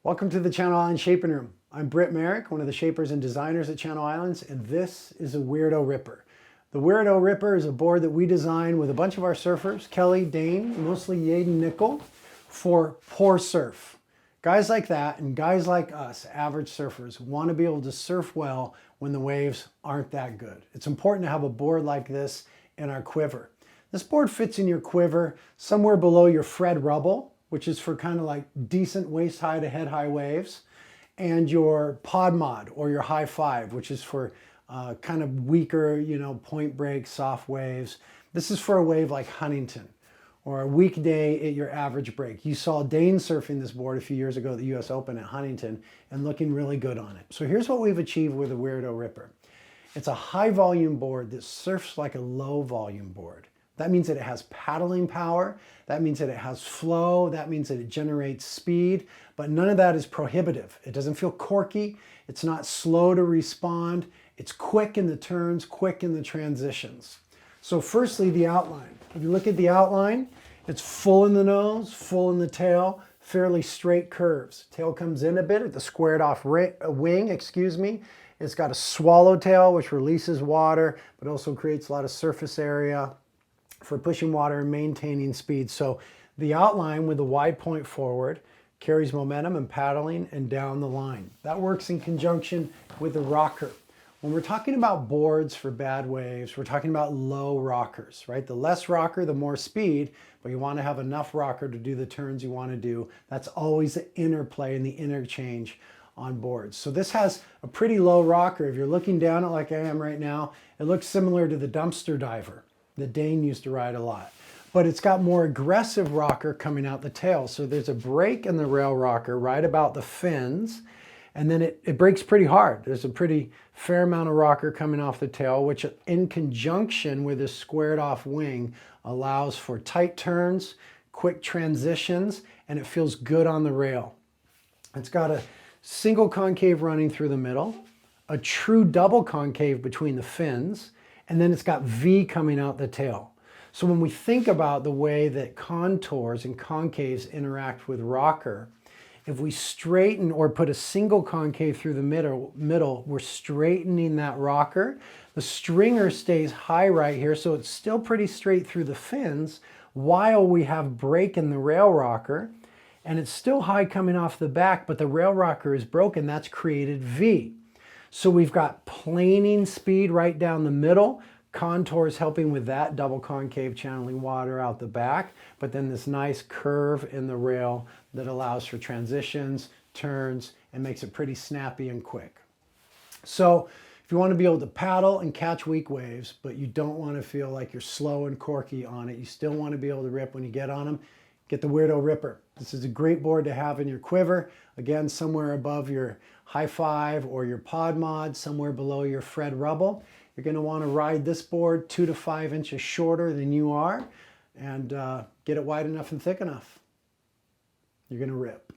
Welcome to the Channel Islands Shaping Room. I'm Britt Merrick, one of the shapers and designers at Channel Islands, and this is a Weirdo Ripper. The Weirdo Ripper is a board that we designed with a bunch of our surfers, Kelly, Dane, mostly Yaden Nickel, for poor surf. Guys like that and guys like us, average surfers, want to be able to surf well when the waves aren't that good. It's important to have a board like this in our quiver. This board fits in your quiver somewhere below your Fred Rubble, which is for kind of like decent waist high to head high waves, and your Pod Mod or your High Five, which is for kind of weaker, point break, soft waves. This is for a wave like Huntington or a weekday at your average break. You saw Dane surfing this board a few years ago at the US Open at Huntington and looking really good on it. So here's what we've achieved with the Weirdo Ripper. It's a high volume board that surfs like a low volume board. That means that it has paddling power. That means that it has flow. That means that it generates speed, but none of that is prohibitive. It doesn't feel corky. It's not slow to respond. It's quick in the turns, quick in the transitions. So firstly, the outline. If you look at the outline, it's full in the nose, full in the tail, fairly straight curves. Tail comes in a bit at the squared off wing, It's got a swallowtail, which releases water, but also creates a lot of surface area for pushing water and maintaining speed. So the outline with the wide point forward carries momentum and paddling and down the line. That works in conjunction with the rocker. When we're talking about boards for bad waves, we're talking about low rockers, right? The less rocker, the more speed, but you want to have enough rocker to do the turns you want to do. That's always the interplay and the interchange on boards. So this has a pretty low rocker. If you're looking down it like I am right now, it looks similar to the dumpster diver that Dane used to ride a lot. But it's got more aggressive rocker coming out the tail. So there's a break in the rail rocker right about the fins, and then it breaks pretty hard. There's a pretty fair amount of rocker coming off the tail, which in conjunction with this squared off wing allows for tight turns, quick transitions, and it feels good on the rail. It's got a single concave running through the middle, a true double concave between the fins, and then it's got V coming out the tail. So when we think about the way that contours and concaves interact with rocker, if we straighten or put a single concave through the middle, we're straightening that rocker. The stringer stays high right here, so it's still pretty straight through the fins while we have break in the rail rocker, and it's still high coming off the back, but the rail rocker is broken. That's created V. So we've got planing speed right down the middle, contours helping with that, double concave channeling water out the back, but then this nice curve in the rail that allows for transitions, turns, and makes it pretty snappy and quick. So if you want to be able to paddle and catch weak waves, but you don't want to feel like you're slow and corky on it, you still want to be able to rip when you get on them, get the Weirdo Ripper. This is a great board to have in your quiver. Again, somewhere above your High Five or your Pod Mod, somewhere below your Fred Rubble. You're going to want to ride this board 2 to 5 inches shorter than you are and get it wide enough and thick enough. You're going to rip.